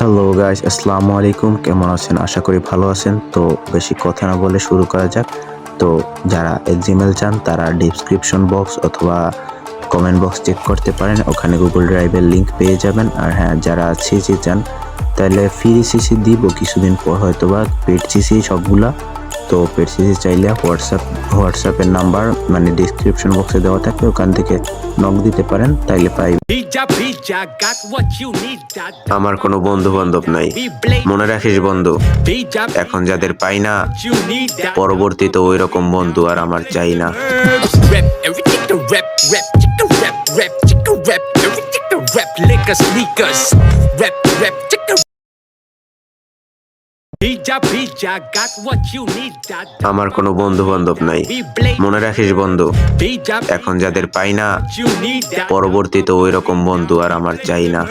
Hello guys, আসসালামু আলাইকুম। কেমন আছেন? আশা করি ভালো আছেন। তো বেশি কথা না বলে শুরু করা যাক। তো যারা HTML চান তারা ডেসক্রিপশন বক্স অথবা কমেন্ট বক্স চেক করতে পারেন, ওখানে গুগল ড্রাইভের লিঙ্ক পেয়ে যাবেন। আর হ্যাঁ, যারা সিসি চান তাহলে ফ্রি সিসি দিব কিছুদিন পর, হয়তো বা পেড সিসি সবগুলা। তো পেড সিসি চাইলে হোয়াটসঅ্যাপের নাম্বার মানে ডিসক্রিপশন বক্সে দেওয়া থাকবে, ওখান থেকে নক দিতে পারেন, তাইলে পাই। আমার কোনো বন্ধু বান্ধব নাই, মনে রাখিস বন্ধু। এখন যাদের পাই না, পরবর্তীতে ওই রকম বন্ধু আর আমার চাই না। আমার কোনো বন্ধু বান্ধব নাই, মনে রাখিস বন্ধু। এখন যাদের পাই না, পরবর্তীতে ওই রকম বন্ধু আর আমার চাই না।